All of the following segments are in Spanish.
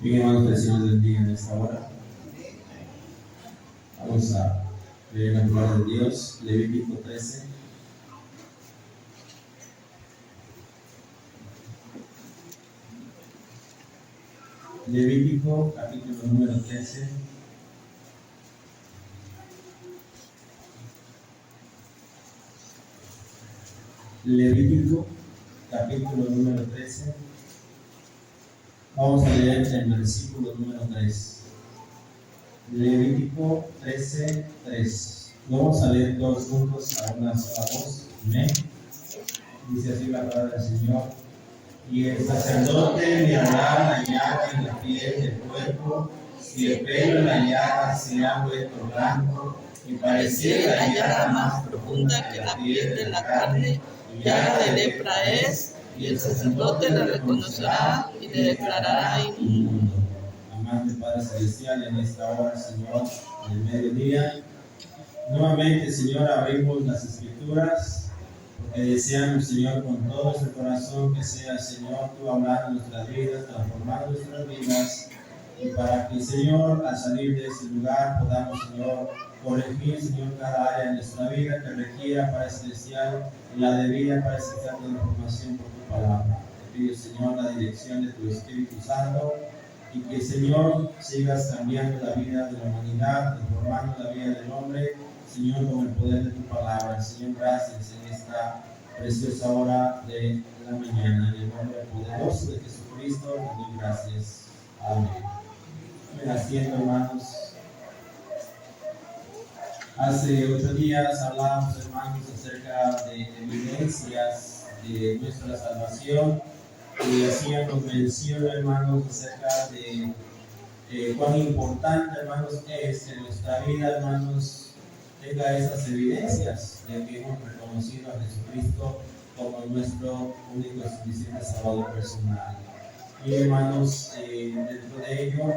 Bien, hermanos, que el Señor les bendiga en esta hora. Vamos a leer la palabra de Dios, Levítico 13. Levítico, capítulo número 13. Levítico, capítulo número 13. Vamos a leer el versículo número 3. Levítico 13, 3. Vamos a leer todos juntos a una sola voz. Amén. Dice así la palabra del Señor. Y el sacerdote mirará la llaga en la piel del cuerpo, si el pelo en la llaga se ha vuelto blanco y pareciera la llaga más profunda que la piel de la carne, llaga de lepra es, y el sacerdote la reconocerá y le declarará inmundo. Amante Padre Celestial, en esta hora, Señor, en el mediodía, nuevamente, Señor, abrimos las Escrituras. Que deseamos, Señor, con todo nuestro corazón que sea, Señor, tú hablar en nuestras vidas, transformar nuestras vidas, y para que, Señor, al salir de este lugar podamos, Señor, corregir, Señor, cada área de nuestra vida que requiera, Padre Celestial, la debida, Padre Celestial, transformación por tu palabra. Te pido, Señor, la dirección de tu Espíritu Santo, y que, Señor, sigas cambiando la vida de la humanidad, transformando la vida del hombre, Señor, con el poder de tu palabra. Señor, gracias en esta preciosa hora de la mañana. En el nombre poderoso de Jesucristo, te doy gracias. Amén. Ven haciendo, hermanos. Hace 8 días hablamos, hermanos, acerca de evidencias de nuestra salvación y hacíamos mención, hermanos, acerca de cuán importante, hermanos, es en nuestra vida, hermanos, tenga esas evidencias de que hemos reconocido a Jesucristo como nuestro único y suficiente Salvador personal. Y hermanos, dentro de ello,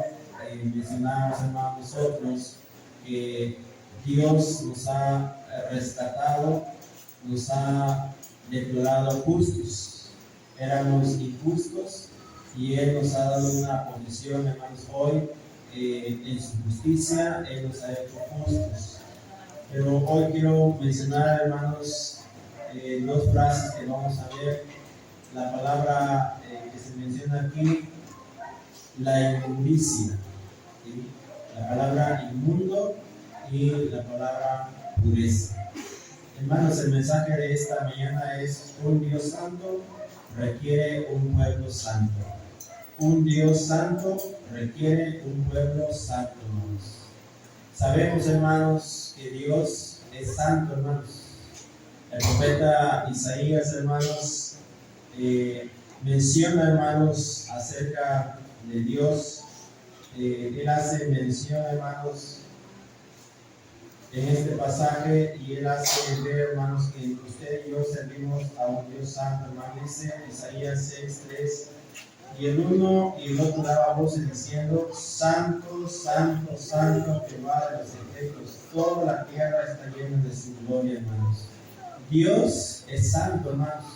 mencionamos, hermanos, nosotros que Dios nos ha rescatado, nos ha declarado justos. Éramos injustos y Él nos ha dado una posición, hermanos, hoy en su justicia, Él nos ha hecho justos. Pero hoy quiero mencionar, hermanos, dos frases que vamos a ver. La palabra que se menciona aquí, la inmundicia, ¿sí? La palabra inmundo y la palabra pureza. Hermanos, el mensaje de esta mañana es: un Dios santo requiere un pueblo santo. Un Dios santo requiere un pueblo santo, hermanos. Sabemos, hermanos, que Dios es santo, hermanos. El profeta Isaías, hermanos, menciona, hermanos, acerca de Dios. Él hace mención, hermanos, en este pasaje, y él hace ver, hermanos, que usted y yo servimos a un Dios santo, hermanos. Dice Isaías 6:3. Y el uno y el otro daba voces diciendo: Santo, Santo, Santo, Jehová de los ejércitos, toda la tierra está llena de su gloria, hermanos. Dios es santo, hermanos.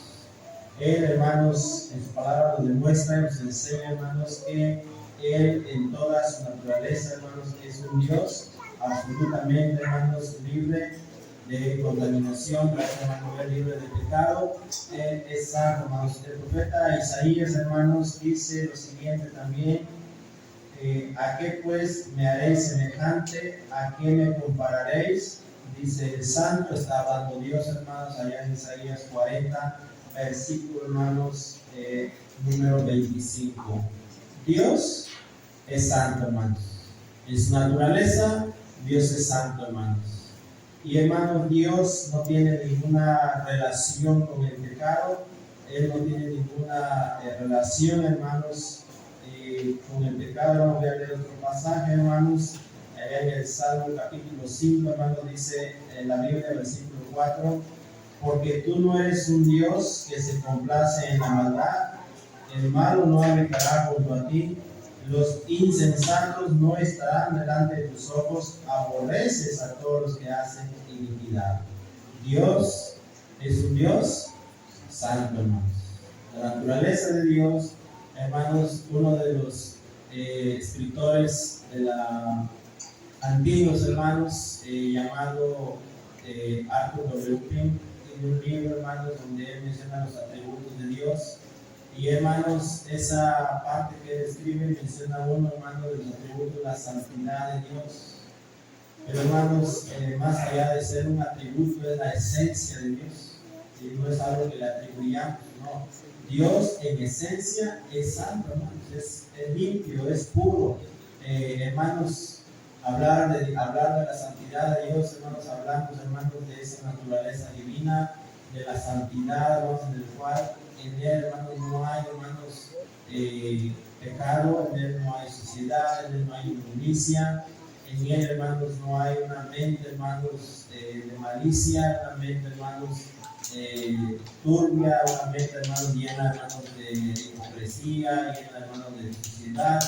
Él, hermanos, en su palabra nos demuestra y nos enseña, hermanos, que Él en toda su naturaleza, hermanos, es un Dios absolutamente, hermanos, libre de contaminación, libre de pecado. Él es santo, hermanos. El profeta Isaías, hermanos, dice lo siguiente también: ¿a qué pues me haréis semejante? ¿A qué me compararéis? Dice el santo, está hablando Dios, hermanos, allá en Isaías 40, versículo, hermanos, número 25. Dios es santo, hermanos. En su naturaleza, Dios es santo, hermanos. Y, hermanos, Dios no tiene ninguna relación con el pecado. Él no tiene ninguna relación, hermanos, con el pecado. Vamos a leer otro pasaje, hermanos. Allá en el Salmo capítulo 5, hermanos, dice en la Biblia, versículo 4: porque tú no eres un Dios que se complace en la maldad, el malo no habitará junto a ti, los insensatos no estarán delante de tus ojos, aborreces a todos los que hacen iniquidad. Dios es un Dios santo, hermanos. La naturaleza de Dios, hermanos, uno de los escritores de la antiguos, hermanos, llamado Arthur W. Pink. Tiene un libro, hermanos, donde él menciona los atributos de Dios. Y hermanos, esa parte que él escribe menciona uno, hermanos, de los atributos de la santidad de Dios. Pero hermanos, más allá de ser un atributo, es la esencia de Dios. Y no es algo que le atribuyamos, no. Dios en esencia es santo, hermanos, es limpio, es puro. Hermanos, hablar de la santidad de Dios, hermanos, hablamos, hermanos, de esa naturaleza divina, de la santidad, hermanos, en el cual en él, hermanos, no hay, hermanos, pecado, en él no hay suciedad, en él no hay inmundicia, en él, hermanos, no hay una mente, hermanos, de malicia, una mente, hermanos, turbia, una mente, hermanos, llena, hermanos, de hipocresía, llena, hermanos, de suciedad.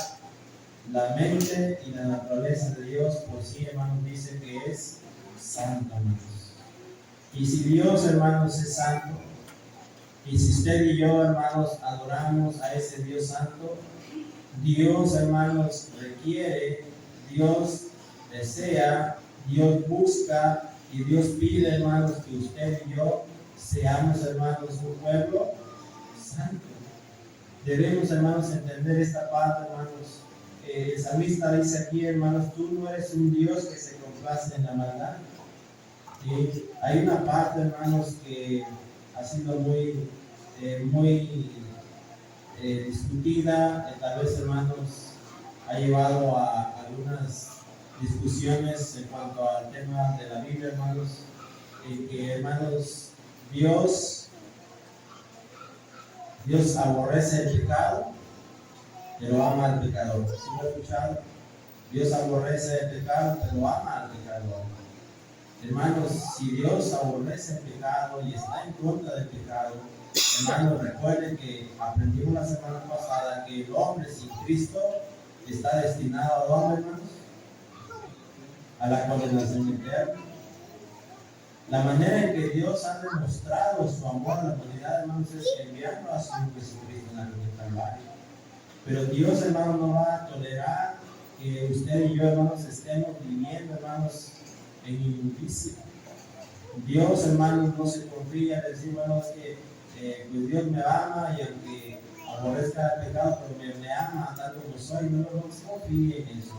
La mente y la naturaleza de Dios por sí, hermanos, dice que es santo, hermanos. Y si Dios, hermanos, es santo, y si usted y yo, hermanos, adoramos a ese Dios santo, Dios, hermanos, requiere, Dios desea, Dios busca y Dios pide, hermanos, que usted y yo seamos, hermanos, un pueblo santo. Debemos, hermanos, entender esta parte, hermanos. El salmista dice aquí, hermanos, tú no eres un Dios que se complace en la maldad. Hay una parte, hermanos, que ha sido muy discutida, tal vez, hermanos, ha llevado a algunas discusiones en cuanto al tema de la Biblia, hermanos, que, hermanos, Dios aborrece el pecado, pero ama al pecador. ¿Sí lo he escuchado? Dios aborrece el pecado, pero ama al pecador. Hermanos, si Dios aborrece el pecado y está en contra del pecado, hermanos, recuerden que aprendimos la semana pasada que el hombre sin Cristo está destinado a dónde, hermanos? A la condenación eterna. La manera en que Dios ha demostrado su amor a la humanidad, hermanos, es enviando a su Hijo Jesucristo en la cruz del Calvario. Pero Dios, hermanos, no va a tolerar que usted y yo, hermanos, estemos viviendo, hermanos, en injusticia. Dios, hermanos, no se confía en decir, bueno, es que pues Dios me ama y aunque aborrezca el pecado, pero me ama tal como soy. No se confíe en eso.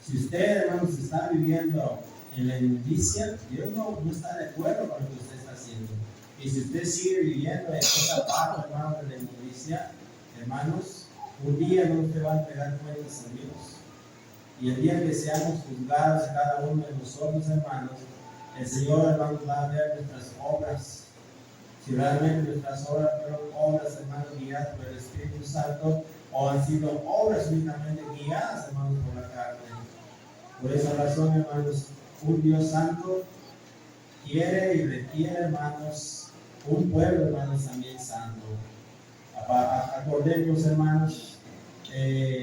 Si usted, hermanos, está viviendo en la injusticia, Dios no está de acuerdo con lo que usted está haciendo. Y si usted sigue viviendo en esa parte, hermanos, de la injusticia, hermanos, un día no usted va a entregar cuentas a Dios. Y el día que seamos juzgados a cada uno de nosotros, hermanos, el Señor, hermanos, va a ver nuestras obras. Si realmente nuestras obras fueron obras, hermanos, guiadas por el Espíritu Santo, o han sido obras únicamente guiadas, hermanos, por la carne. Por esa razón, hermanos, un Dios santo quiere y requiere, hermanos, un pueblo, hermanos, también santo. Acordemos, hermanos,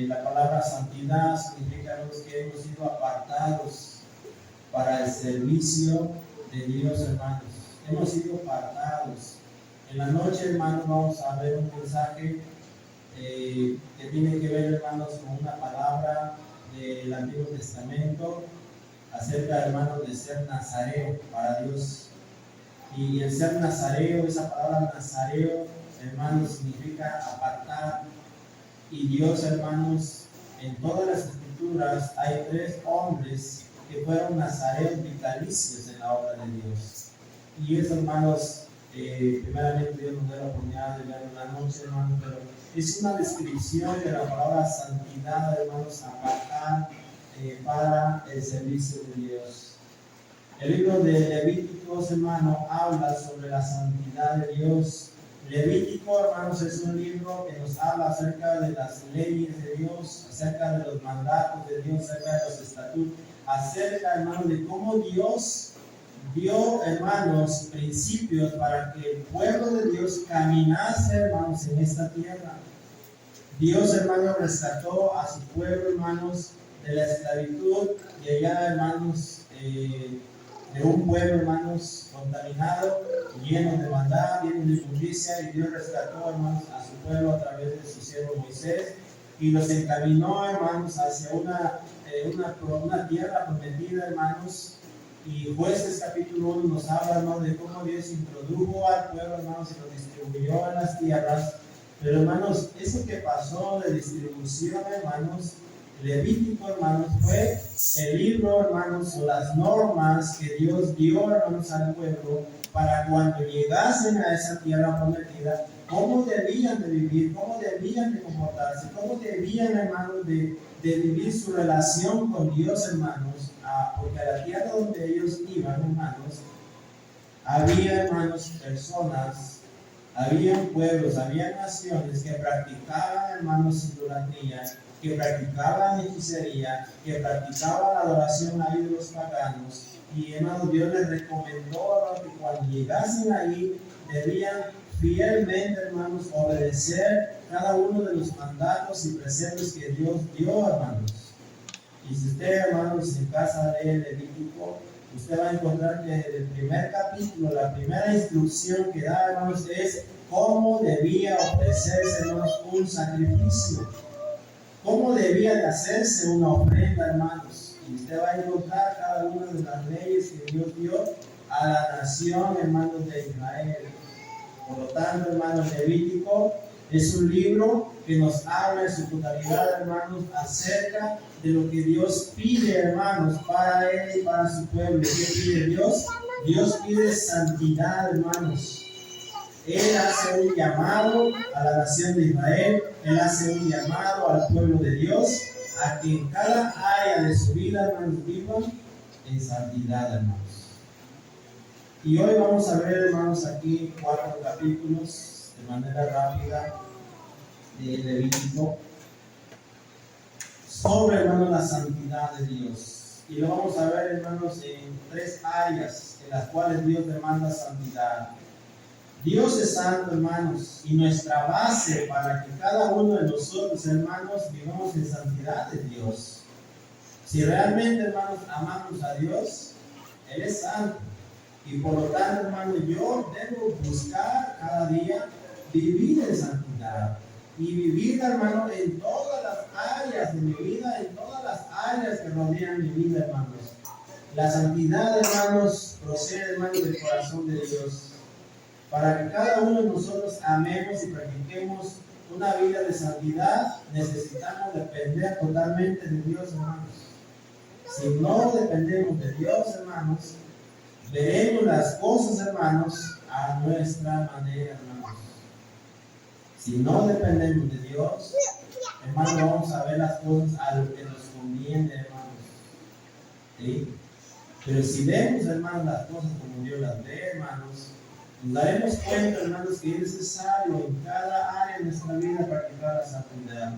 la palabra santidad significa, hermanos, que hemos sido apartados para el servicio de Dios, hermanos. Hemos sido apartados. En la noche, hermanos, vamos a ver un mensaje que tiene que ver, hermanos, con una palabra del Antiguo Testamento acerca, hermanos, de ser nazareo para Dios. Y el ser nazareo, esa palabra nazareo, hermanos, significa apartar. Y Dios, hermanos, en todas las escrituras hay 3 hombres que fueron nazareos vitalicios en la obra de Dios. Y eso, hermanos, primeramente Dios nos da la oportunidad de verlo en la noche, hermanos, pero es una descripción de la palabra santidad, hermanos, apartar para el servicio de Dios. El libro de Levíticos, hermano, habla sobre la santidad de Dios. Levítico, hermanos, es un libro que nos habla acerca de las leyes de Dios, acerca de los mandatos de Dios, acerca de los estatutos, acerca, hermanos, de cómo Dios dio, hermanos, principios para que el pueblo de Dios caminase, hermanos, en esta tierra. Dios, hermanos, rescató a su pueblo, hermanos, de la esclavitud y allá, hermanos, de un pueblo, hermanos, contaminado, lleno de maldad, lleno de injusticia, y Dios rescató, hermanos, a su pueblo a través de su siervo Moisés. y los encaminó, hermanos, hacia una tierra prometida, hermanos. Y Jueces capítulo 1 nos habla, hermanos, de cómo Dios introdujo al pueblo, hermanos, y lo distribuyó en las tierras. Pero, hermanos, eso que pasó de distribución, hermanos, Levítico, hermanos, fue el libro, hermanos, o las normas que Dios dio, hermanos, al pueblo para cuando llegasen a esa tierra prometida, cómo debían de vivir, cómo debían de comportarse, cómo debían, hermanos, de vivir su relación con Dios, hermanos, porque a la tierra donde ellos iban, hermanos, había, hermanos, personas, había pueblos, había naciones que practicaban, hermanos, idolatría, que practicaban hechicería, que practicaban la adoración a ídolos paganos. Y, hermanos, Dios les recomendó, hermanos, que cuando llegasen ahí debían fielmente, hermanos, obedecer cada uno de los mandatos y preceptos que Dios dio, hermanos. Y si usted, hermanos, en casa de Levítico, usted va a encontrar que en el primer capítulo, la primera instrucción que da, hermanos, es cómo debía ofrecerse, hermanos, un sacrificio. Cómo debía de hacerse una ofrenda, hermanos. Y usted va a encontrar cada una de las leyes que Dios dio a la nación, hermanos, de Israel. Por lo tanto, hermanos, Levítico es un libro que nos habla en su totalidad, hermanos, acerca de lo que Dios pide, hermanos, para él y para su pueblo. ¿Qué pide Dios? Dios pide santidad, hermanos. Él hace un llamado a la nación de Israel, Él hace un llamado al pueblo de Dios, a que en cada área de su vida, hermanos, vivan en santidad, hermanos. Y hoy vamos a ver, hermanos, aquí 4 capítulos de manera rápida de Levítico sobre, hermanos, la santidad de Dios. Y lo vamos a ver, hermanos, en 3 áreas en las cuales Dios demanda santidad. Dios es santo, hermanos, y nuestra base para que cada uno de nosotros, hermanos, vivamos en santidad de Dios. Si realmente, hermanos, amamos a Dios, Él es santo. Y por lo tanto, hermanos, yo debo buscar cada día vivir en santidad. Y vivir, hermanos, en todas las áreas de mi vida, en todas las áreas que rodean mi vida, hermanos. La santidad, hermanos, procede, hermanos, del corazón de Dios. Para que cada uno de nosotros amemos y practiquemos una vida de santidad, necesitamos depender totalmente de Dios, hermanos. Si no dependemos de Dios, hermanos, veremos las cosas, hermanos, a nuestra manera, hermanos. Si no dependemos de Dios, hermanos, vamos a ver las cosas a lo que nos conviene, hermanos. ¿Sí? Pero si vemos, hermanos, las cosas como Dios las ve, hermanos, nos daremos cuenta, hermanos, que es necesario en cada área de nuestra vida practicar la santidad.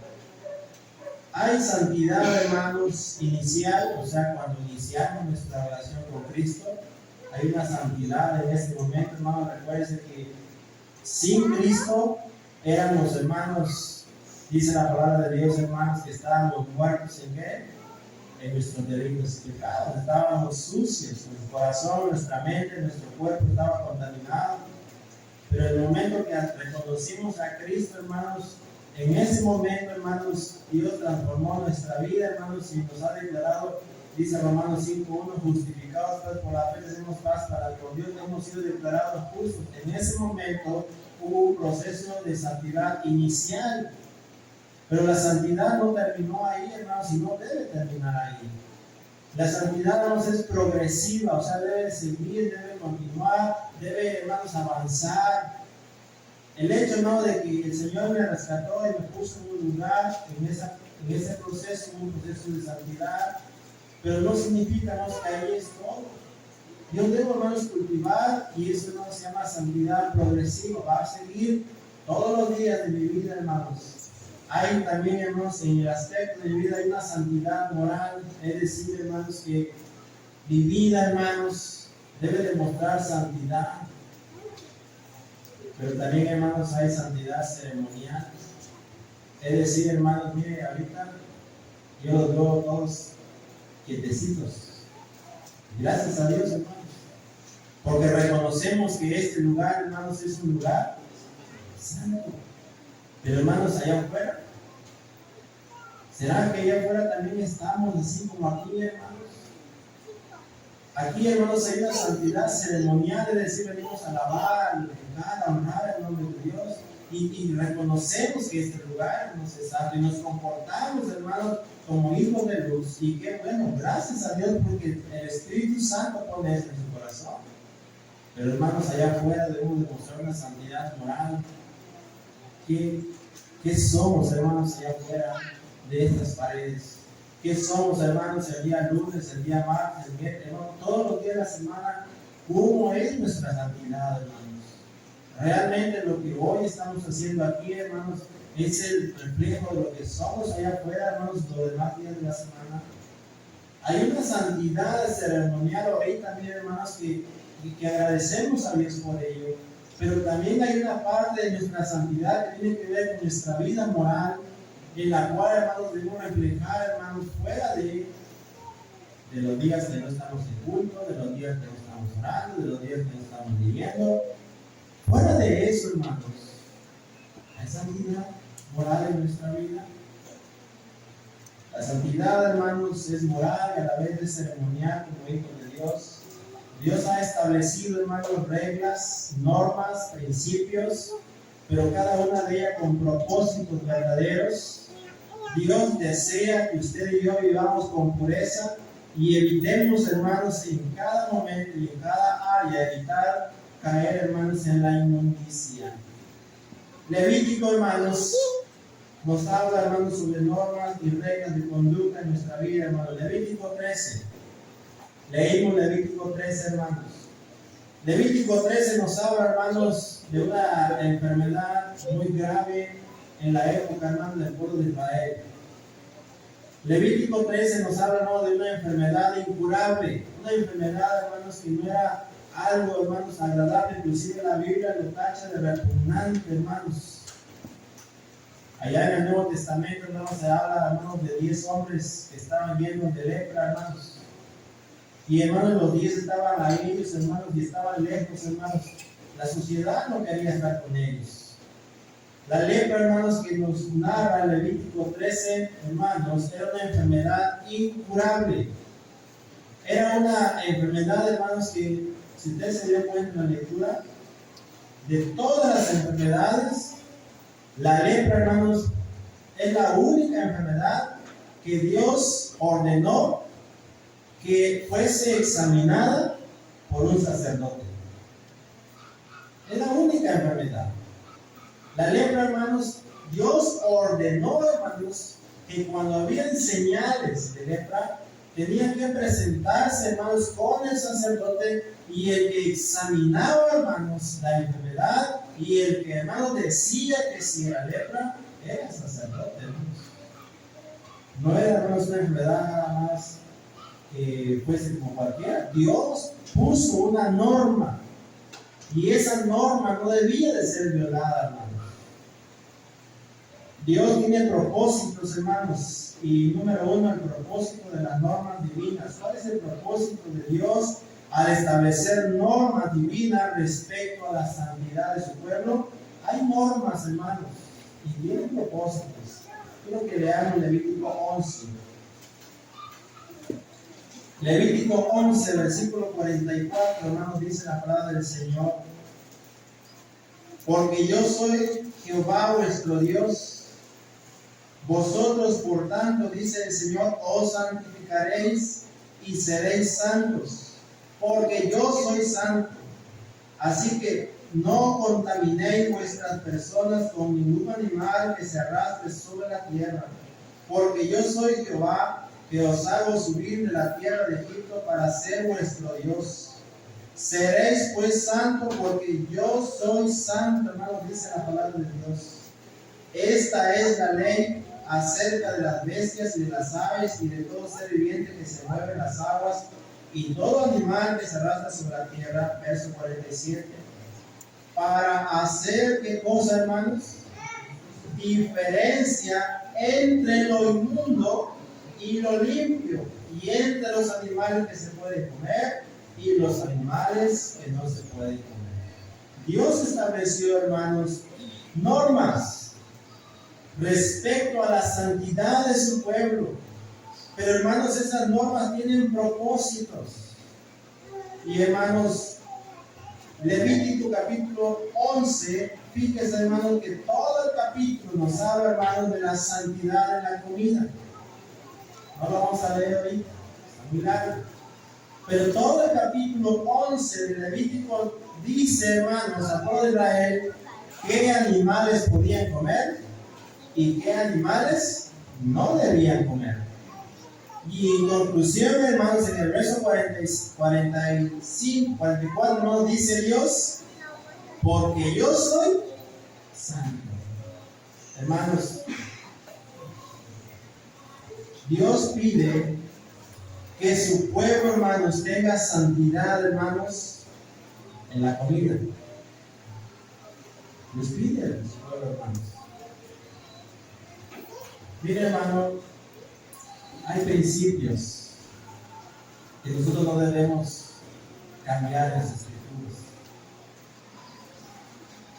Hay santidad, hermanos, inicial, o sea, cuando iniciamos nuestra relación con Cristo, hay una santidad en este momento, hermanos. Recuerden que sin Cristo éramos, hermanos, dice la palabra de Dios, hermanos, que estábamos muertos en qué? En nuestros delitos y pecados, estábamos sucios, nuestro corazón, nuestra mente, nuestro cuerpo estaba contaminado. Pero en el momento que reconocimos a Cristo, hermanos, en ese momento, hermanos, Dios transformó nuestra vida, hermanos, y nos ha declarado, dice Romanos 5:1, justificados pues por la fe tenemos paz para con Dios, hemos sido declarados justos. En ese momento hubo un proceso de santidad inicial. Pero la santidad no terminó ahí, hermanos, y no debe terminar ahí. La santidad, hermanos, es progresiva, o sea, debe seguir, debe continuar, debe, hermanos, avanzar. El hecho, hermano, de que el Señor me rescató y me puso en un lugar, en ese proceso, un proceso de santidad, pero no significa, hermanos, que ahí es todo. Yo debo, hermanos, cultivar, y eso, hermanos, se llama santidad progresiva, va a seguir todos los días de mi vida, hermanos. Hay también, hermanos, en el aspecto de mi vida hay una santidad moral, es decir, hermanos, que mi vida, hermanos, debe demostrar santidad. Pero también, hermanos, hay santidad ceremonial. Es decir, hermanos, mire, ahorita yo los veo todos quietecitos. Gracias a Dios, hermanos. Porque reconocemos que este lugar, hermanos, es un lugar santo. Pero, hermanos, allá afuera ¿Será que allá afuera también estamos así como aquí, hermanos? Aquí, hermanos, hay una santidad ceremonial, es decir, venimos a alabar, a glorificar, a honrar el nombre de Dios y reconocemos que este lugar no es santo y nos comportamos, hermanos, como hijos de luz. Y qué bueno, gracias a Dios porque el Espíritu Santo pone eso en su corazón. Pero, hermanos, allá afuera debemos demostrar una santidad moral. ¿Qué somos, hermanos, allá afuera de estas paredes? ¿Qué somos, hermanos, el día lunes, el día martes, el miércoles, hermanos, todos los días de la semana? ¿Cómo es nuestra santidad, hermanos? Realmente lo que hoy estamos haciendo aquí, hermanos, es el reflejo de lo que somos allá afuera, hermanos, los demás días de la semana. Hay una santidad ceremonial hoy también, hermanos, que agradecemos a Dios por ello. Pero también hay una parte de nuestra santidad que tiene que ver con nuestra vida moral, en la cual, hermanos, debemos reflejar, hermanos, fuera de los días que no estamos en culto, de los días que no estamos orando, de los días que no estamos viviendo. Fuera de eso, hermanos, hay santidad moral en nuestra vida. La santidad, hermanos, es moral y a la vez es ceremonial como hijos de Dios. Dios ha establecido, hermanos, reglas, normas, principios, pero cada una de ellas con propósitos verdaderos. Dios desea que usted y yo vivamos con pureza y evitemos, hermanos, en cada momento y en cada área, evitar caer, hermanos, en la inmundicia. Levítico, hermanos, nos habla, hermanos, sobre normas y reglas de conducta en nuestra vida, hermanos. Levítico 13. Leímos Levítico 13, hermanos. Levítico 13 nos habla, hermanos, de una enfermedad muy grave en la época, hermanos, del pueblo de Israel. Levítico 13 nos habla, ¿no?, de una enfermedad incurable, una enfermedad, hermanos, que no era algo, hermanos, agradable. Inclusive la Biblia lo tacha de repugnante, hermanos. Allá en el Nuevo Testamento, hermanos, se habla, hermanos, de 10 hombres que estaban llenos de lepra, hermanos. Y, hermanos, los 10 estaban ahí, ellos, hermanos, y estaban lejos, hermanos. La sociedad no quería estar con ellos. La lepra, hermanos, que nos narra el Levítico 13, hermanos, era una enfermedad incurable. Era una enfermedad, hermanos, que, si usted se dio cuenta en la lectura, de todas las enfermedades, la lepra, hermanos, es la única enfermedad que Dios ordenó que fuese examinada por un sacerdote. Es la única enfermedad. La lepra, hermanos, Dios ordenó, hermanos, que cuando habían señales de lepra, tenían que presentarse, hermanos, con el sacerdote, y el que examinaba, hermanos, la enfermedad, y el que, hermanos, decía que si era lepra, era el sacerdote, hermanos. No era, hermanos, una enfermedad nada más que fuese como cualquiera. Dios puso una norma, y esa norma no debía de ser violada, hermanos. Dios tiene propósitos, hermanos, y número uno, el propósito de las normas divinas. ¿Cuál es el propósito de Dios al establecer normas divinas respecto a la santidad de su pueblo? Hay normas, hermanos, y tienen propósitos. Quiero que leamos Levítico 11. Levítico 11, versículo 44, hermanos, dice la palabra del Señor. Porque yo soy Jehová vuestro Dios. Vosotros, por tanto, dice el Señor, os santificaréis y seréis santos, porque yo soy santo. Así que no contaminéis vuestras personas con ningún animal que se arrastre sobre la tierra, porque yo soy Jehová, que os hago subir de la tierra de Egipto para ser vuestro Dios. Seréis pues santos, porque yo soy santo, hermanos, dice la palabra de Dios. Esta es la ley acerca de las bestias y de las aves y de todo ser viviente que se mueve en las aguas y todo animal que se arrastra sobre la tierra. Verso 47. Para hacer, ¿qué cosa, hermanos? Diferencia entre lo inmundo y lo limpio, y entre los animales que se pueden comer y los animales que no se pueden comer. Dios estableció, hermanos, normas. respecto a la santidad de su pueblo. Pero hermanos, esas normas tienen propósitos. Y hermanos, Levítico capítulo 11, fíjense hermanos que todo el capítulo nos habla, hermanos, de la santidad de la comida. No lo vamos a leer ahorita, está muy largo. Pero todo el capítulo 11 de Levítico dice, hermanos, a todo Israel qué animales podían comer y qué animales no debían comer. Y en conclusión, hermanos, en el verso 44 nos dice Dios, porque yo soy santo. Hermanos, Dios pide que su pueblo, hermanos, tenga santidad, hermanos, en la comida. Les pide a su pueblo, hermanos. Mire, hermano, hay principios que nosotros no debemos cambiar en las escrituras.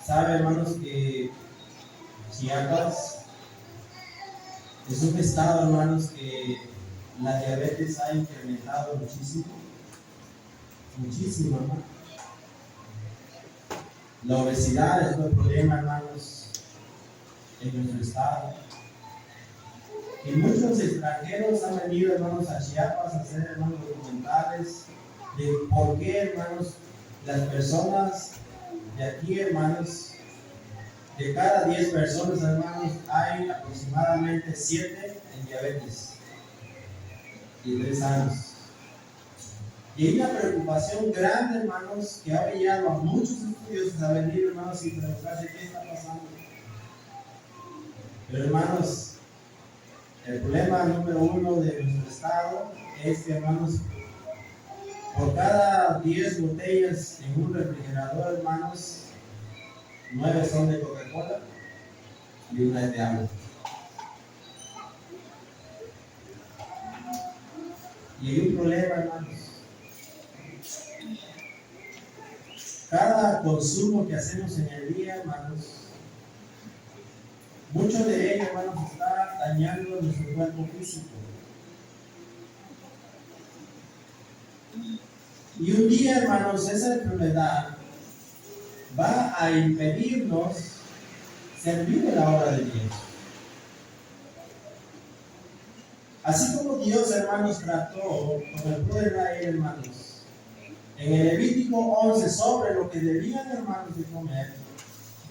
Sabe, hermanos, que Chiapas es un estado, hermanos, que la diabetes ha incrementado muchísimo, muchísimo, hermano. La obesidad es un problema, hermanos, en nuestro estado. Y muchos extranjeros han venido, hermanos, a Chiapas a hacer, hermanos, documentales de por qué, hermanos, las personas de aquí, hermanos, de cada 10 personas, hermanos, hay aproximadamente 7 en diabetes y 3 años. Y hay una preocupación grande, hermanos, que ha llevado a muchos estudiosos a venir, hermanos, y preguntarse qué está pasando. Pero, hermanos, el problema número 1 de nuestro estado es que, hermanos, por cada 10 botellas en un refrigerador, hermanos, 9 son de Coca-Cola y 1 es de agua. Y hay un problema, hermanos. Cada consumo que hacemos en el día, hermanos, mucho de ello, hermanos, está dañando nuestro cuerpo físico. Y un día, hermanos, esa enfermedad va a impedirnos servir en la obra de Dios. Así como Dios, hermanos, trató con el pueblo de Israel, hermanos, en el Levítico 11 sobre lo que debían, hermanos, de comer,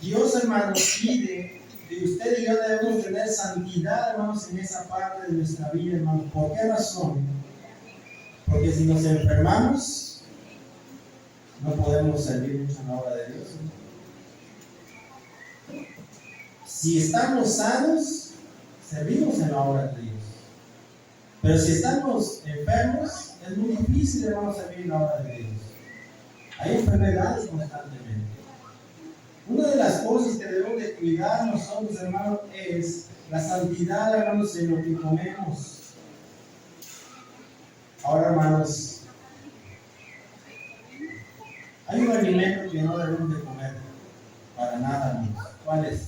Dios, hermanos, pide que usted y yo debemos tener santidad, hermanos, en esa parte de nuestra vida, hermanos. ¿Por qué razón? Porque si nos enfermamos, no podemos servir mucho en la obra de Dios, ¿no? Si estamos sanos, servimos en la obra de Dios. Pero si estamos enfermos, es muy difícil, hermanos, servir en la obra de Dios. Hay enfermedades constantemente. Una de las cosas que debemos de cuidar nosotros, hermanos, es la santidad, hermanos, en lo que comemos. Ahora, hermanos, hay un alimento que no debemos de comer para nada, hermanos. ¿Cuál es?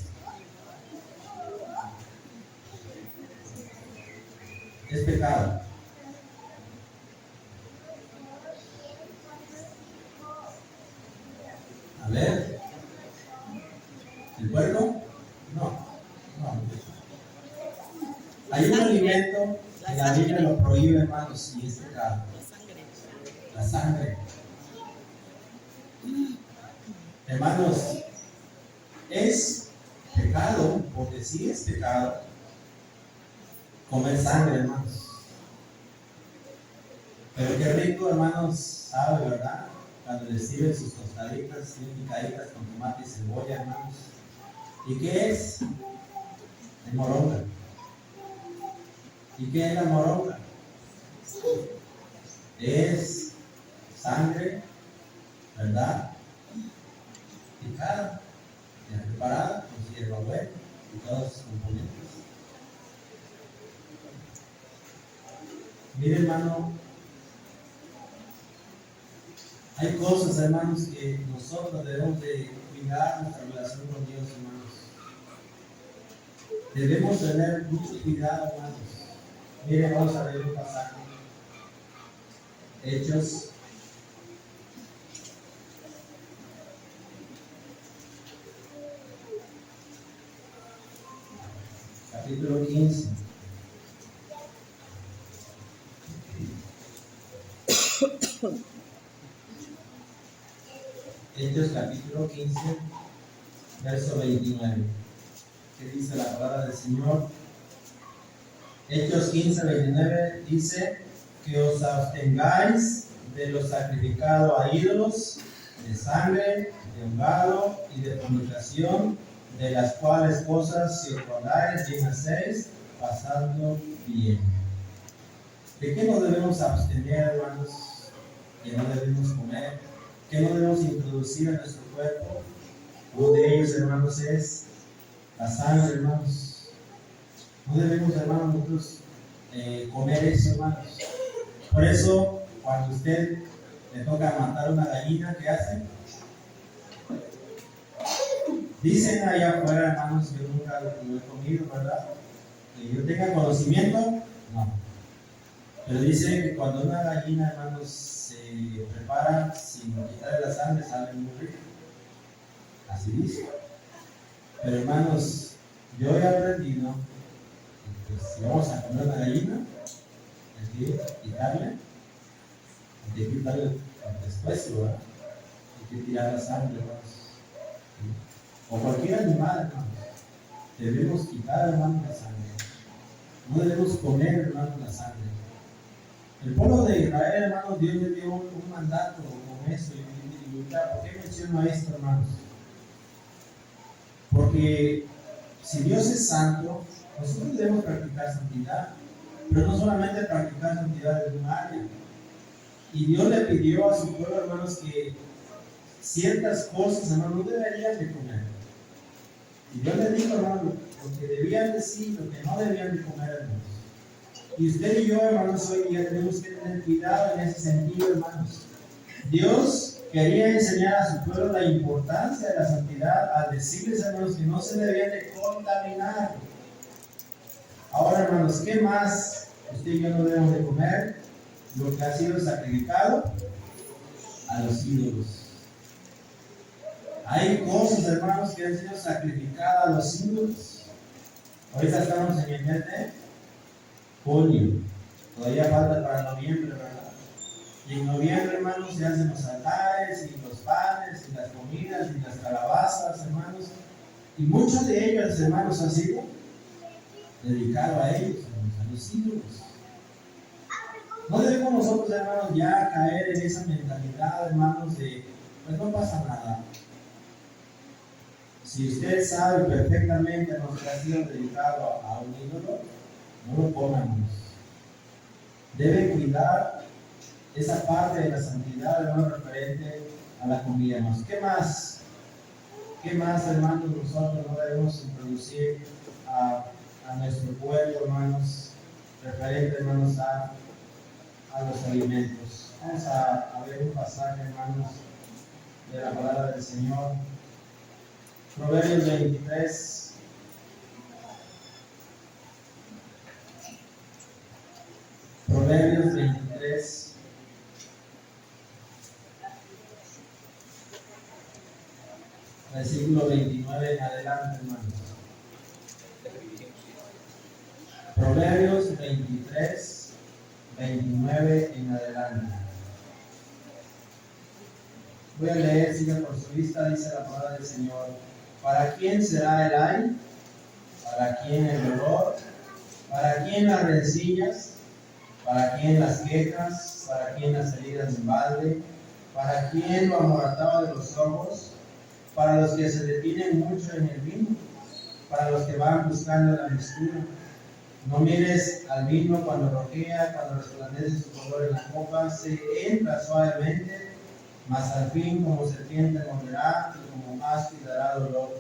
Es pecado. A ver, ¿el puerco? No. Hay un alimento que la Biblia lo prohíbe, hermanos, y es pecado. La sangre. Hermanos, es pecado, porque sí es pecado, comer sangre, hermanos. Pero qué rico, hermanos, sabe, ¿verdad? Cuando le sirven sus tostaditas, bien picaditas con tomate y cebolla, hermanos. ¿Y qué es? Es moronga. ¿Y qué es la moronga? Es sangre, ¿verdad? Picada, ya preparada, con hierbabuena y todos sus componentes. Mire, hermano, hay cosas, hermanos, que nosotros debemos de cuidar nuestra relación con Dios, hermanos. Debemos tener mucho cuidado, hermanos. Miren, vamos a ver un pasaje. Hechos. Capítulo 15. Hechos capítulo 15, verso 29. ¿Qué dice la palabra del Señor? Hechos 15, 29 dice que os abstengáis de lo sacrificado a ídolos, de sangre, de hongado y de fornicación, de las cuales cosas si os acordáis bien hacéis, pasando bien. ¿De qué nos debemos abstener, hermanos? ¿Qué no debemos comer? ¿Qué no debemos introducir en nuestro cuerpo? Uno de ellos, hermanos, es la sangre, hermanos. No debemos, hermanos, nosotros comer eso, hermanos. Por eso, cuando usted le toca matar una gallina, ¿qué hace? Dicen allá afuera, hermanos, yo nunca lo he comido, ¿verdad? Que yo tenga conocimiento, no. Pero dice que cuando una gallina, hermanos, se prepara sin quitarle la sangre, sale muy rico. Así dice. Pero, hermanos, yo he aprendido que pues, si vamos a comer una gallina, hay que quitarle después, ¿verdad? Hay que tirar la sangre, hermanos. O cualquier animal, hermanos. Debemos quitar, hermanos, la sangre. No debemos comer, hermanos, la sangre. El pueblo de Israel, hermanos, Dios le dio un mandato con eso. ¿Por qué menciono esto, hermanos? Porque si Dios es santo, nosotros debemos practicar santidad. Pero no solamente practicar santidad en un área. Y Dios le pidió a su pueblo, hermanos, que ciertas cosas, hermanos, no deberían de comer. Y Dios le dijo, hermanos, lo que debían decir, lo que no debían de comer, hermanos. Y usted y yo, hermanos, hoy día tenemos que tener cuidado en ese sentido, hermanos. Dios quería enseñar a su pueblo la importancia de la santidad al decirles, hermanos, que no se debían de contaminar. Ahora, hermanos, ¿qué más usted y yo no debemos de comer? Lo que ha sido sacrificado a los ídolos. Hay cosas, hermanos, que han sido sacrificadas a los ídolos. Ahorita estamos en el mes de junio. Todavía falta para noviembre, ¿verdad? Y en noviembre, hermanos, se hacen los altares, y los panes, y las comidas, y las calabazas, hermanos. Y muchos de ellos, hermanos, han sido dedicados a ellos, a los ídolos. No debemos nosotros, hermanos, ya caer en esa mentalidad, hermanos, de pues no pasa nada. Si usted sabe perfectamente, hermanos, que ha sido dedicado a un ídolo, no lo comamos. Debe cuidar esa parte de la santidad, hermanos, referente a la comida, hermanos. ¿Qué más? ¿Qué más, hermanos, nosotros no debemos introducir a nuestro cuerpo, hermanos, referente, hermanos, a los alimentos? Vamos a ver un pasaje, hermanos, de la palabra del Señor. Proverbios 23. Proverbios 23. Versículo 29 en adelante, hermanos. Proverbios 23, 29 en adelante. Voy a leer, siga por su vista, dice la palabra del Señor. ¿Para quién será el ay? ¿Para quién el dolor? ¿Para quién las rencillas? ¿Para quién las quejas? ¿Para quién las heridas de balde? ¿Para quién lo amoratado de los ojos? Para los que se detienen mucho en el vino, para los que van buscando la mezcla. No mires al vino cuando rojea, cuando resplandece su color en la copa, se entra suavemente, mas al fin como serpiente morderá y como aspi dará dolor.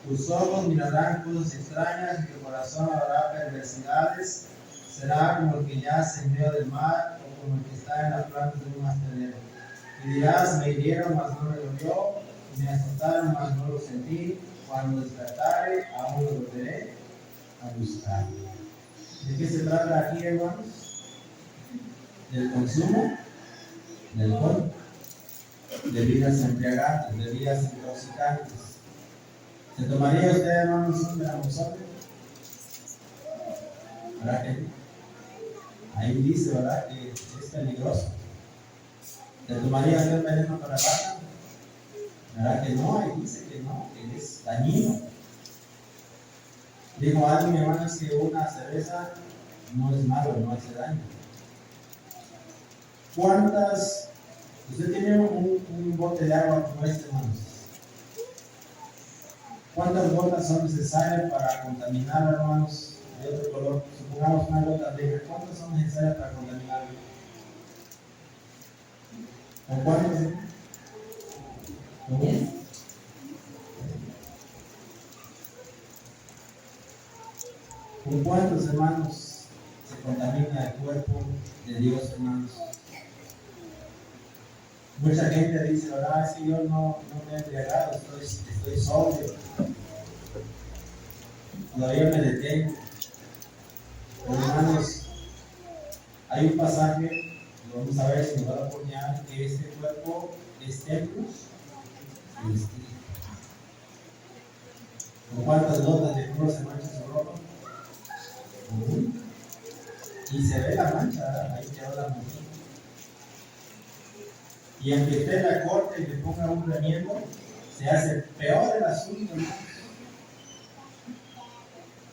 Tus ojos mirarán cosas extrañas y tu corazón habrá perversidades. Será como el que yace en medio del mar o como el que está en la planta de un astillero. Y dirás, me hirieron, mas no me dolió, me azotaron, mas no lo sentí. Cuando despertare, aún lo veré. a buscar. ¿De qué se trata aquí, hermanos? Del consumo del alcohol, de bebidas embriagantes, de bebidas intoxicantes. ¿Se tomaría usted, hermanos, un gramosol? ¿Verdad que ahí dice, verdad, que es peligroso? ¿Se tomaría usted un veneno para la vaca? ¿Verdad que no? Ahí dice que no, que es dañino. Dijo alguien, hermanos, que una cerveza no es malo, no hace daño. ¿Cuántas? Usted tiene un bote de agua como este, hermanos. ¿Cuántas gotas son necesarias para contaminar, hermanos, de otro color? Supongamos una gota negra. ¿Cuántas son necesarias para contaminar? ¿Con cuántas? ¿Con 10? ¿Con cuántos, hermanos, se contamina el cuerpo de Dios, hermanos? Mucha gente dice, ¿verdad? Es que yo no me he embriagado, estoy sobrio. Todavía me detengo. Pero, hermanos, hay un pasaje, lo vamos a ver si nos va a apoyar, que este cuerpo es templo del Espíritu. ¿Con cuántas gotas de cloro se mancha su ropa? Y se ve la mancha, ¿verdad? Ahí quedó la mancha. Y aunque esté en la corte y le ponga un remiendo, se hace peor el asunto, hermanos.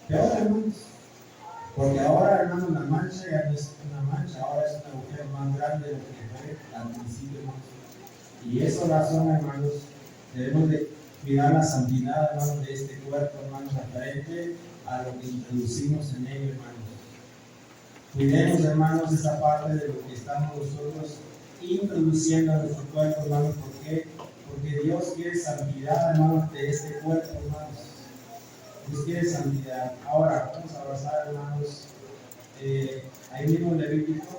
Peor, hermanos. Porque ahora, hermanos, la mancha ya no es una mancha, ahora es un agujero más grande de lo que fue al principio, hermanos. Y eso razón, hermanos, debemos de cuidar la santidad, hermanos, de este cuerpo, hermanos, referente a lo que introducimos en ello, hermanos. Cuidemos, hermanos, esa parte de lo que estamos nosotros introduciendo a nuestro cuerpo, hermanos. ¿Por qué? Porque Dios quiere santidad, hermanos, de este cuerpo, hermanos. Dios quiere santidad. Ahora, vamos a abrazar, hermanos, ahí mismo Levítico.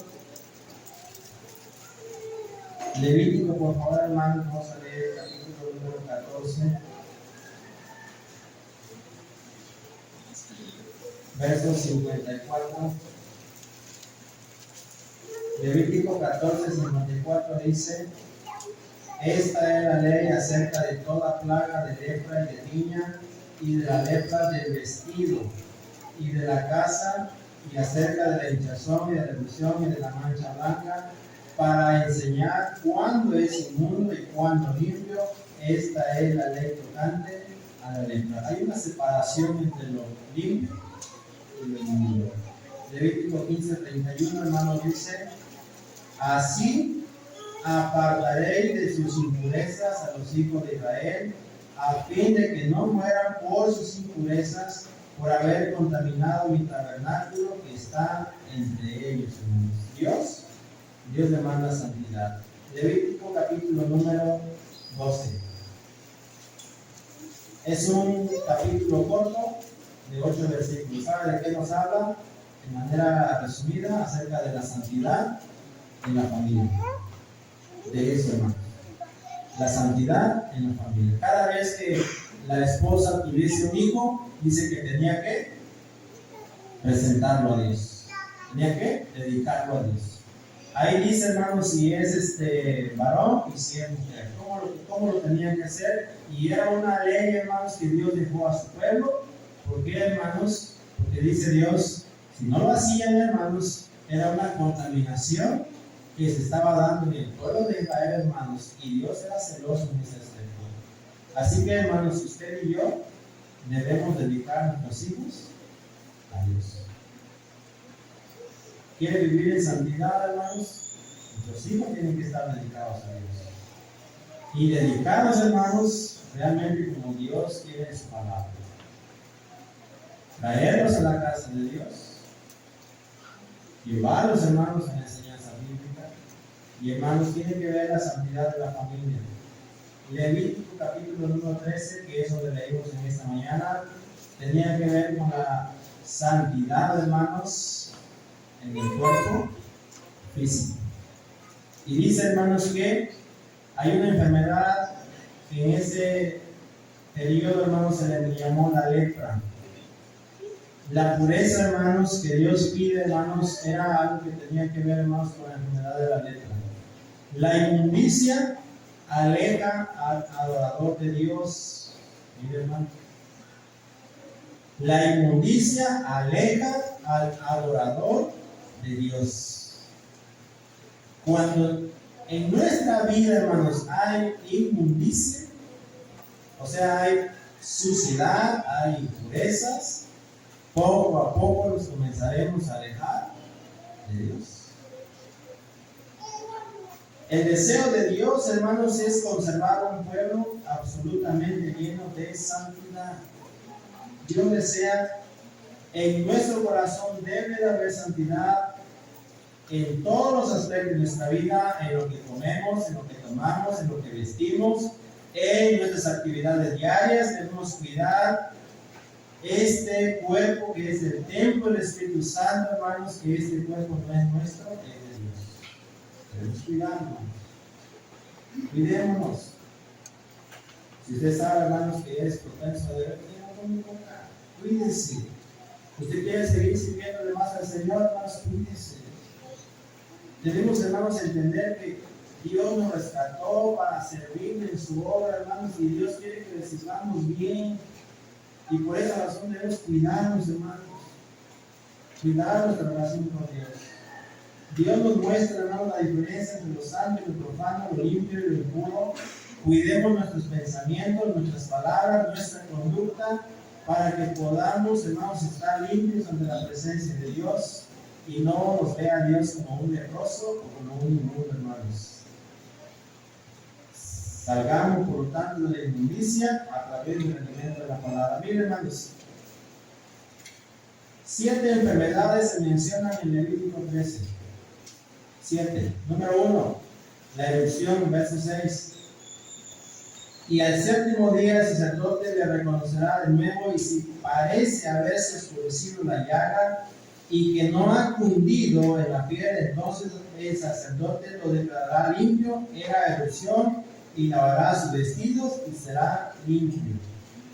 Levítico, por favor, hermanos, vamos a leer el capítulo número 14. Verso 54. Levítico 14, 54 dice: esta es la ley acerca de toda plaga de lepra y de tiña, y de la lepra del vestido, y de la casa, y acerca de la hinchazón, y de la erupción, y de la mancha blanca, para enseñar cuándo es inmundo y cuándo limpio. Esta es la ley tocante a la lepra. Hay una separación entre lo limpio y lo inmundo. Levítico 15, 31, hermano, dice: así apartaréis de sus impurezas a los hijos de Israel, a fin de que no mueran por sus impurezas, por haber contaminado mi tabernáculo que está entre ellos, hermanos. Dios demanda santidad. Levítico capítulo número 12. Es un capítulo corto de 8 versículos. ¿Sabe de qué nos habla? De manera resumida, acerca de la santidad en la familia. De eso, hermano. La santidad en la familia. Cada vez que la esposa tuviese un hijo, dice que tenía que presentarlo a Dios. Tenía que dedicarlo a Dios. Ahí dice, hermano, si es varón y si es mujer. ¿Cómo lo tenían que hacer? Y era una ley, hermanos, que Dios dejó a su pueblo. ¿Por qué, hermanos? Porque dice Dios, si no lo hacían, hermanos, era una contaminación que se estaba dando en el pueblo de Israel, hermanos, y Dios era celoso en ese aspecto. Así que, hermanos, usted y yo debemos dedicar a nuestros hijos a Dios. ¿Quiere vivir en santidad, hermanos? Nuestros hijos tienen que estar dedicados a Dios. Y dedicados, hermanos, realmente como Dios quiere su palabra. Traerlos a la casa de Dios. Llevarlos, hermanos, a la enseñanza bíblica. Y, hermanos, tienen que ver la santidad de la familia. Levítico capítulo número 13, que es donde leímos en esta mañana, tenía que ver con la santidad, hermanos, en el cuerpo físico. Y dice, hermanos, que hay una enfermedad que en ese periodo, hermanos, se le llamó la lepra. La pureza, hermanos, que Dios pide, hermanos, era algo que tenía que ver, hermanos, con la enfermedad de la lepra. La inmundicia aleja al adorador de Dios. Mire, hermano. La inmundicia aleja al adorador de Dios. Cuando en nuestra vida, hermanos, hay inmundicia, o sea, hay suciedad, hay impurezas, poco a poco nos comenzaremos a alejar de Dios. El deseo de Dios, hermanos, es conservar un pueblo absolutamente lleno de santidad. Dios desea, en nuestro corazón debe de haber santidad en todos los aspectos de nuestra vida, en lo que comemos, en lo que tomamos, en lo que vestimos, en nuestras actividades diarias. Debemos cuidar este cuerpo que es el templo del Espíritu Santo, hermanos, que este cuerpo no es nuestro, es de Dios. Debemos cuidarnos. Cuidémonos. Si usted sabe, hermanos, que es propenso a beber, cuídese. Usted quiere seguir sirviéndole más al Señor, hermanos, cuídese. Debemos, hermanos, entender que Dios nos rescató para servirle en su obra, hermanos, y Dios quiere que le sirvamos bien. Y por esa razón debemos cuidarnos, hermanos. Cuidar nuestra relación con Dios. Dios nos muestra, hermanos, la diferencia entre lo santo y lo profano, lo limpio y lo impuro. Cuidemos nuestros pensamientos, nuestras palabras, nuestra conducta, para que podamos, hermanos, estar limpios ante la presencia de Dios y no nos vea Dios como un leproso o como un inmundo, hermanos. Salgamos, por lo tanto, de la inmundicia a través del rendimiento de la palabra. Miren, hermanos, 7 enfermedades se mencionan en Levítico 13. 7. Número 1, la erupción, verso 6. Y al séptimo día el sacerdote le reconocerá de nuevo, y si parece haberse oscurecido la llaga y que no ha cundido en la piel, entonces el sacerdote lo declarará limpio. Era erupción, y lavará sus vestidos y será limpio.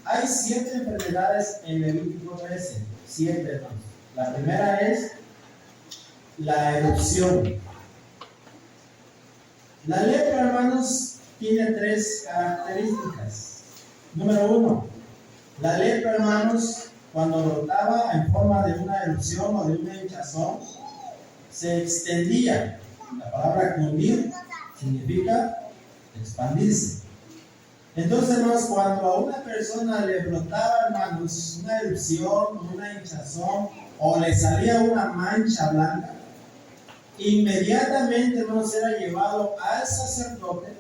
Hay 7 enfermedades en Levítico 13. 7, hermanos. La primera es la erupción. La lepra, hermanos, tiene 3 características. Número 1, la lepra, hermanos, cuando brotaba en forma de una erupción o de una hinchazón, se extendía. La palabra cundir significa expandirse. Entonces, hermanos, cuando a una persona le brotaba, hermanos, una erupción, una hinchazón, o le salía una mancha blanca, inmediatamente, hermanos, era llevado al sacerdote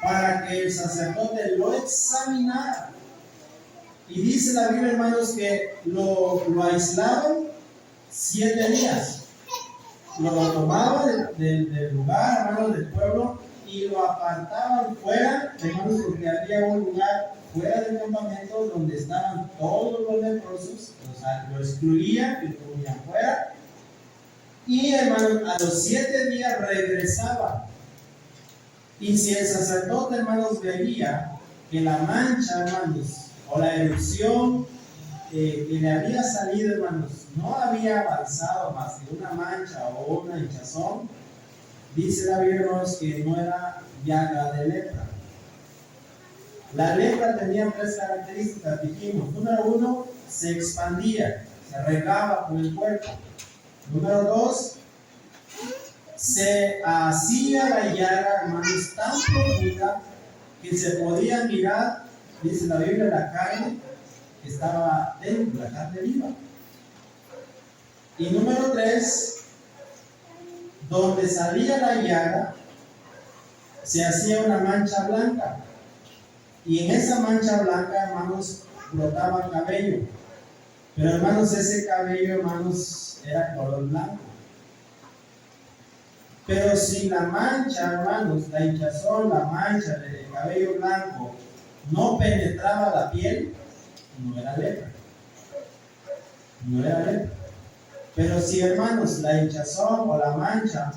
para que el sacerdote lo examinara. Y dice la Biblia, hermanos, que lo aislaban 7 días. Lo tomaban del lugar, hermanos, del pueblo, y lo apartaban fuera, hermanos, porque había un lugar fuera del campamento donde estaban todos los leprosos. O sea, lo excluían y lo ponían fuera. Y, hermanos, a los 7 días regresaba. Y si el sacerdote, hermanos, veía que la mancha, hermanos, o la erupción que le había salido, hermanos, no había avanzado más que una mancha o una hinchazón, dice la Biblia, hermanos, que no era llaga de lepra. La lepra tenía 3 características, dijimos. Número 1, se expandía, se regaba por el cuerpo. Número 2, se hacía la llaga, hermanos, tan profunda que se podía mirar, dice la Biblia, la carne que estaba dentro, la carne viva. Y número 3, donde salía la llaga, se hacía una mancha blanca. Y en esa mancha blanca, hermanos, brotaba cabello. Pero, hermanos, ese cabello, hermanos, era color blanco. Pero si la mancha, hermanos, la hinchazón, la mancha del cabello blanco no penetraba la piel, no era lepra. No era lepra. Pero si, hermanos, la hinchazón o la mancha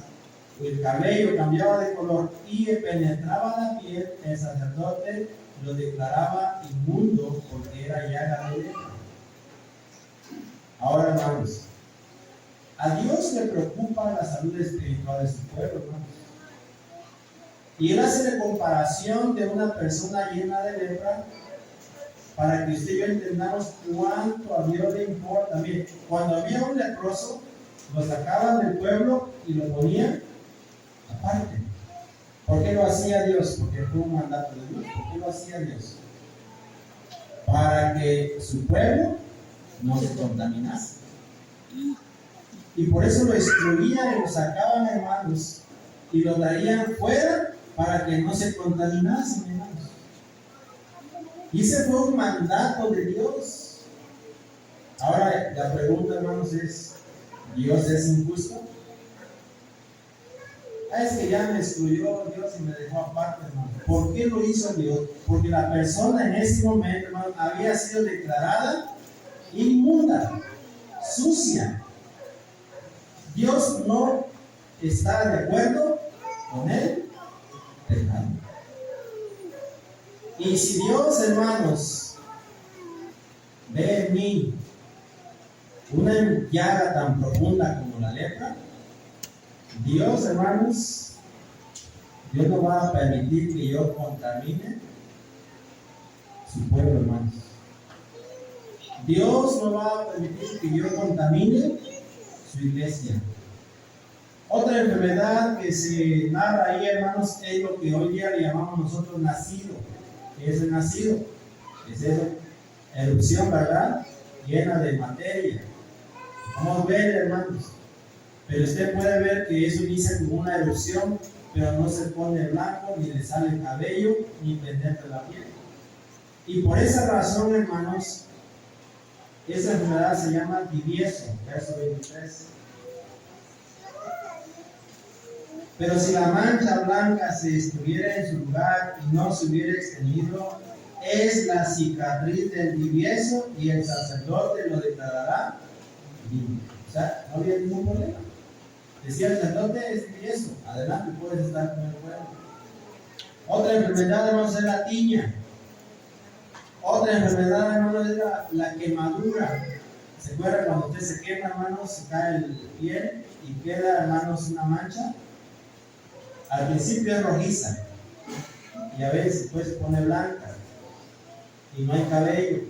o el cabello cambiaba de color y penetraba la piel, el sacerdote lo declaraba inmundo porque era llaga de lepra. Ahora, hermanos, a Dios le preocupa la salud espiritual de su pueblo, hermanos. Y Él hace la comparación de una persona llena de lepra para que usted y yo entendamos cuánto a Dios le importa. Mire, cuando había un leproso, lo sacaban del pueblo y lo ponían aparte. ¿Por qué lo hacía Dios? Porque fue un mandato de Dios. ¿Por qué lo hacía Dios? Para que su pueblo no se contaminase. Y por eso lo excluían y lo sacaban, hermanos, y lo traían fuera para que no se contaminasen, hermanos. Y ese fue un mandato de Dios. Ahora la pregunta, hermanos, es: ¿Dios es injusto? Es que ya me excluyó Dios y me dejó aparte, hermano. ¿Por qué lo hizo Dios? Porque la persona en ese momento, hermano, había sido declarada inmunda, sucia. Dios no está de acuerdo con el pecado. Y si Dios, hermanos, ve en mí una llaga tan profunda como la lepra, Dios, hermanos, Dios no va a permitir que yo contamine su pueblo, hermanos. Dios no va a permitir que yo contamine su iglesia. Otra enfermedad que se narra ahí, hermanos, es lo que hoy día le llamamos nosotros nacido. ¿Qué es el nacido? Es eso, erupción, ¿verdad? Llena de materia. Vamos a ver, hermanos. Pero usted puede ver que eso inicia como una erupción, pero no se pone blanco, ni le sale el cabello, ni penetra la piel. Y por esa razón, hermanos, esa enfermedad se llama tibiezo, verso 23. Pero si la mancha blanca se estuviera en su lugar y no se hubiera extendido, es la cicatriz del tibiezo y el sacerdote lo declarará limpio. O sea, no había ningún problema. Decía el sacerdote: es tibiezo, adelante, puedes estar con el pueblo. Otra enfermedad, hermanos, es la tiña. Otra enfermedad, hermanos, es la quemadura. ¿Se acuerdan cuando usted se quema, hermanos? Se cae el piel y queda, hermanos, una mancha. Al principio es rojiza y a veces después se pone blanca y no hay cabello.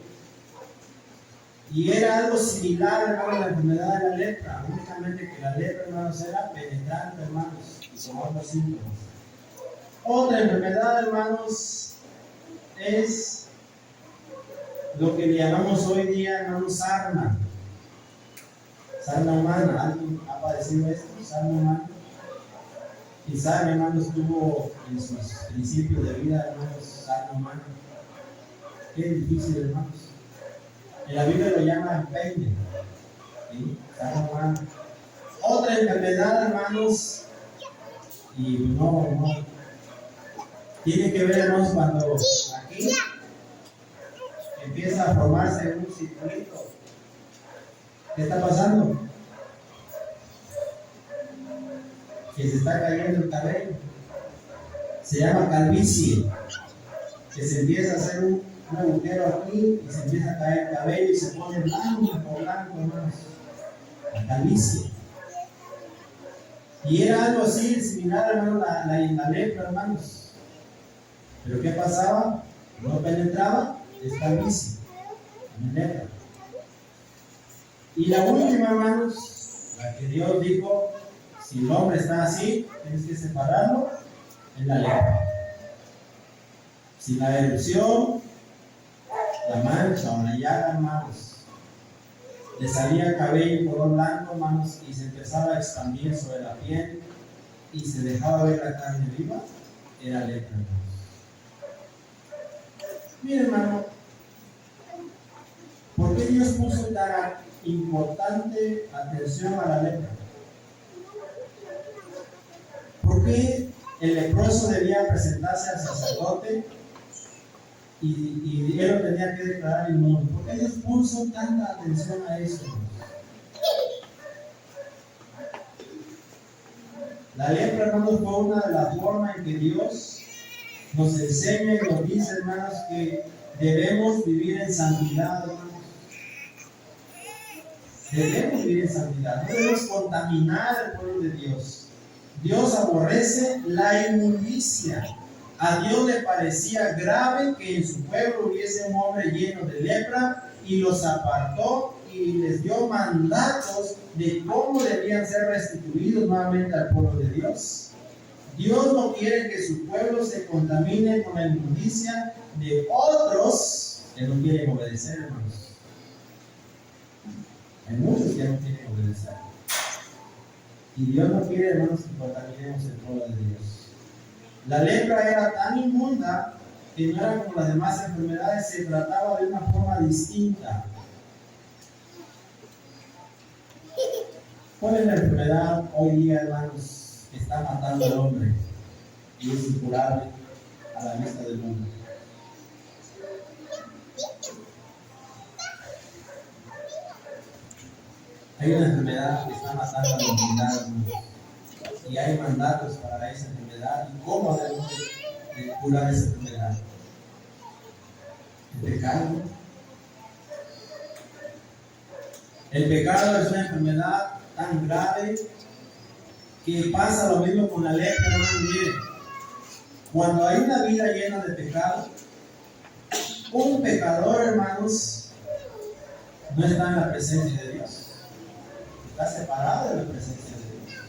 Y era algo similar, hermanos, a la enfermedad de la lepra, únicamente que la lepra, hermanos, era penetrante, hermanos, y con otros síntomas. Otra enfermedad, hermanos, es lo que le llamamos hoy día, hermanos, sarna. Sarna humana. ¿Alguien ha padecido esto? Sarna humana. Quizá, hermanos, tuvo en sus principios de vida, hermanos, sarna humana. Qué difícil, hermanos. En la Biblia lo llaman peine, ¿sí? Sarna humana. Otra enfermedad, hermanos, y no, tiene que ver, hermanos, cuando aquí empieza a formarse un circulito. ¿Qué está pasando? Que se está cayendo el cabello. Se llama calvicie. Que se empieza a hacer un agujero aquí y se empieza a caer el cabello y se pone blanco, hermanos. La calvicie. Y era algo así similar, hermanos, la lepra, hermanos. Pero ¿qué pasaba? No penetraba, es calvicie. La lepra. Y la última, hermanos, la que Dios dijo: si el hombre está así, tienes que separarlo, es la lepra. Si la erupción, la mancha o la llaga, hermanos, le salía cabello color blanco, hermanos, y se empezaba a expandir sobre la piel y se dejaba ver la carne viva, era lepra, hermanos. Mire, hermano, ¿por qué Dios puso tan importante atención a la lepra? ¿Por qué el leproso debía presentarse al sacerdote y él lo tenía que declarar inmundo? ¿Por qué Dios puso tanta atención a eso? La lepra, hermanos, fue una de las formas en que Dios nos enseña y nos dice, hermanos, que debemos vivir en santidad, hermanos. Debemos vivir en santidad, no debemos contaminar al pueblo de Dios. Dios aborrece la inmundicia. A Dios le parecía grave que en su pueblo hubiese un hombre lleno de lepra y los apartó y les dio mandatos de cómo debían ser restituidos nuevamente al pueblo de Dios. Dios no quiere que su pueblo se contamine con la inmundicia de otros que no quieren obedecer, hermanos. Hay muchos que no quieren obedecer. Y Dios no quiere, hermanos, que contaminemos el pueblo de Dios. La lepra era tan inmunda que no era como las demás enfermedades, se trataba de una forma distinta. ¿Cuál es la enfermedad hoy día, hermanos, que está matando al hombre y es incurable a la vista del mundo? Hay una enfermedad que está matando a la humanidad, y hay mandatos para esa enfermedad y cómo debemos de curar esa enfermedad. El pecado. El pecado es una enfermedad tan grave que pasa lo mismo con la lepra, hermano. Miren, cuando hay una vida llena de pecado, un pecador, hermanos, no está en la presencia de Dios. Está separado de la presencia de Dios.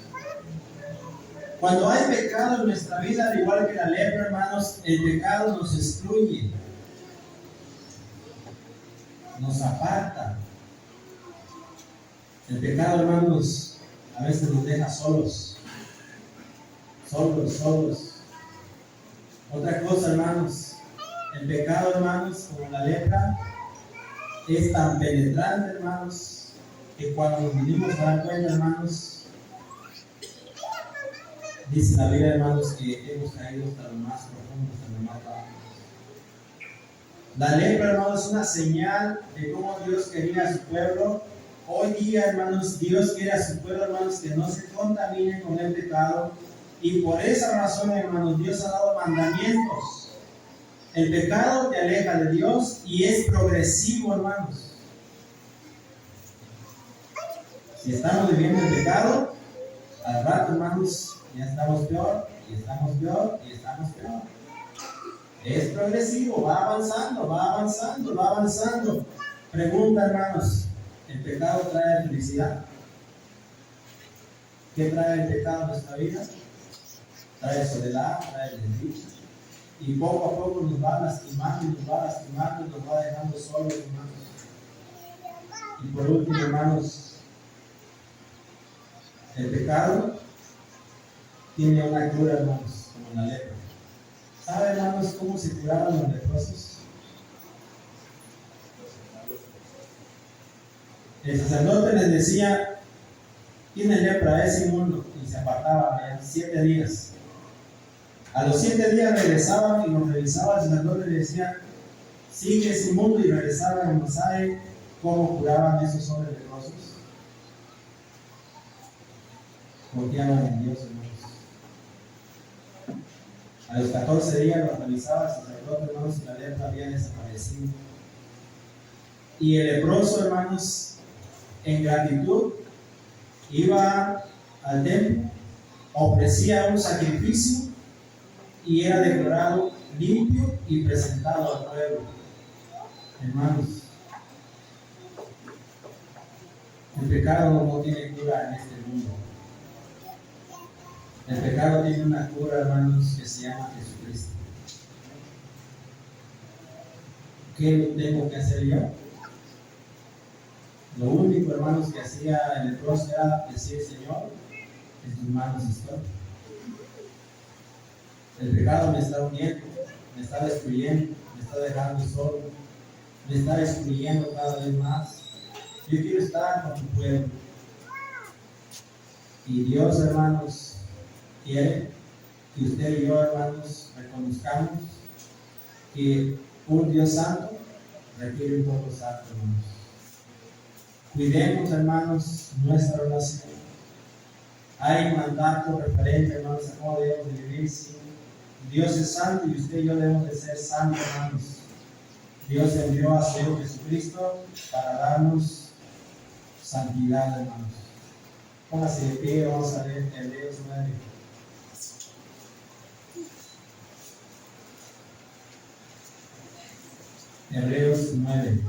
Cuando hay pecado en nuestra vida, al igual que la lepra, hermanos, el pecado nos excluye, nos aparta. El pecado, hermanos, a veces nos deja solos. Otra cosa, hermanos, el pecado, hermanos, como la lepra, es tan penetrante, hermanos, que cuando nos vinimos a dar cuenta, hermanos, dice la Biblia, hermanos, que hemos caído hasta lo más profundo, hasta lo más bajo. La lepra, hermanos, es una señal de cómo Dios quería a su pueblo. Hoy día, hermanos, Dios quiere a su pueblo, hermanos, que no se contaminen con el pecado. Y por esa razón, hermanos, Dios ha dado mandamientos. El pecado te aleja de Dios y es progresivo, hermanos. Si estamos viviendo el pecado, al rato, hermanos, ya estamos peor, y estamos peor, y estamos peor. Es progresivo, va avanzando. Pregunta, hermanos, ¿el pecado trae felicidad? ¿Qué trae el pecado a nuestra vida? Trae soledad, trae desdicha. Y poco a poco nos va lastimando, nos va dejando solos, hermanos. Y por último, hermanos, el pecado tiene una cura, hermanos, como la lepra. ¿Saben, hermanos, cómo se curaban los leprosos? El sacerdote les decía: tiene lepra, es inmundo, y se apartaba 7 días. A los 7 días regresaban y los revisaba el sacerdote y le decía: sigue es inmundo, y regresaban. ¿No sabe cómo curaban esos hombres leprosos? Confiaban en Dios, hermanos. A los 14 días los revisaba el sacerdote, hermanos, y la lepra había desaparecido. Y el leproso, hermanos, en gratitud, iba al templo, ofrecía un sacrificio y era declarado limpio y presentado al pueblo. Hermanos, el pecado no tiene cura en este mundo. El pecado tiene una cura, hermanos, que se llama Jesucristo. ¿Qué tengo que hacer yo? Lo único, hermanos, que hacía el leproso era decir: Señor, en tus manos estoy. El pecado me está uniendo, me está destruyendo, me está dejando solo, me está destruyendo cada vez más. Yo quiero estar con tu pueblo. Y Dios, hermanos, quiere que usted y yo, hermanos, reconozcamos que un Dios santo requiere un pueblo santo, hermanos. Cuidemos, hermanos, nuestra relación. Hay mandatos referentes, hermanos, a cómo debemos de vivir. Sí. Dios es santo y usted y yo debemos de ser santos, hermanos. Dios envió a su Hijo Jesucristo para darnos santidad, hermanos. Póngase de pie, vamos a leer Hebreos 9. Hebreos 9.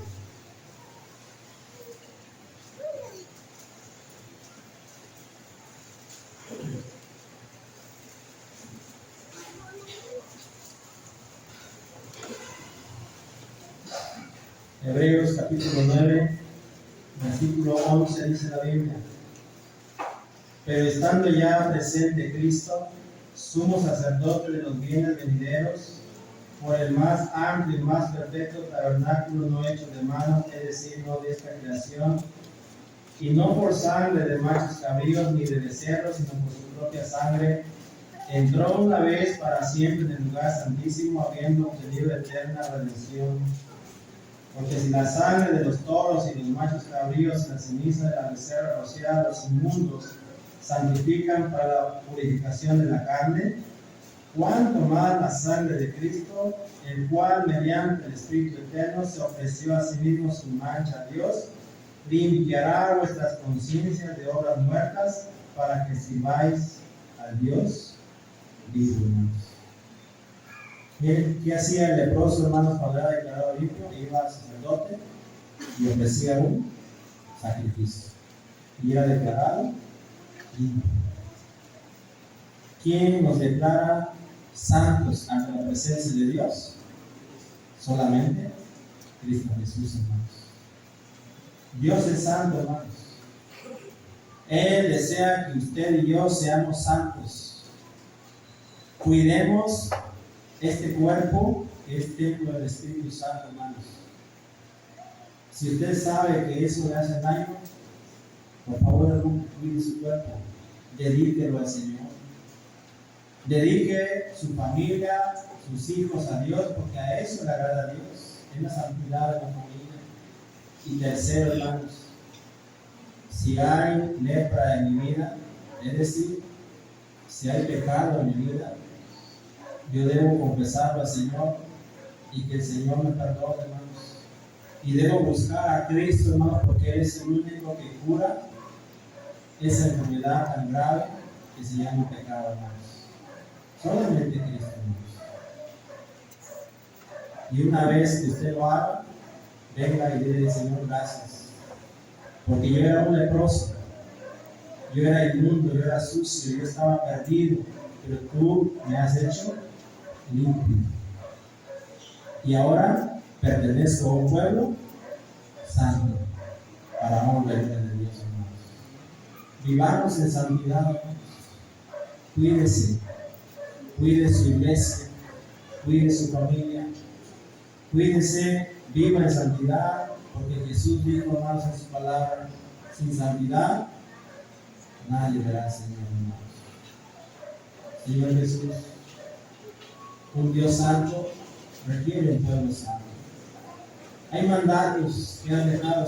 Hebreos capítulo 9, versículo 11 dice la Biblia: pero estando ya presente Cristo, sumo sacerdote de los bienes venideros, por el más amplio y más perfecto tabernáculo no hecho de mano, es decir, no de esta creación, y no por sangre de machos cabríos ni de becerros, sino por su propia sangre, entró una vez para siempre en el lugar santísimo, habiendo obtenido eterna redención. Porque si la sangre de los toros y los machos cabríos y la ceniza de la becerra rociada, los inmundos, santifican para la purificación de la carne, cuánto más la sangre de Cristo, el cual mediante el Espíritu Eterno se ofreció a sí mismo sin mancha a Dios, limpiará vuestras conciencias de obras muertas para que sirváis al Dios vivo, hermanos. ¿Qué hacía el leproso, hermanos, cuando era declarado limpio? Iba al sacerdote y ofrecía un sacrificio. Y era declarado limpio. ¿Quién nos declara santos ante la presencia de Dios? Solamente Cristo Jesús, hermanos. Dios es santo, hermanos. Él desea que usted y yo seamos santos. Cuidemos este cuerpo, que es templo del Espíritu Santo, hermanos. Si usted sabe que eso le hace daño, por favor, hermano, cuide su cuerpo. Dedíquelo al Señor. Dedique su familia, sus hijos a Dios, porque a eso le agrada a Dios. Es la santidad de la familia. Y tercero, hermanos, si hay lepra en mi vida, es decir, si hay pecado en mi vida, yo debo confesarlo al Señor y que el Señor me perdone, hermanos. Y debo buscar a Cristo, hermanos, porque Él es el único que cura esa enfermedad tan grave que se llama pecado, hermanos. Solamente Cristo, hermanos. Y una vez que usted lo haga, venga y dile: Señor, gracias. Porque yo era un leproso, yo era inmundo, yo era sucio, yo estaba perdido, pero tú me has hecho limpio. Y ahora pertenezco a un pueblo santo, para honra y gloria de Dios, hermanos. Vivamos en santidad, hermanos. Cuídese, cuide su iglesia, cuide su familia, cuídese, viva en santidad, porque Jesús dijo, hermanos, en su palabra: sin santidad nadie verá al Señor, hermanos. Señor Jesús, un Dios santo requiere un pueblo santo. Hay mandatos que han dejado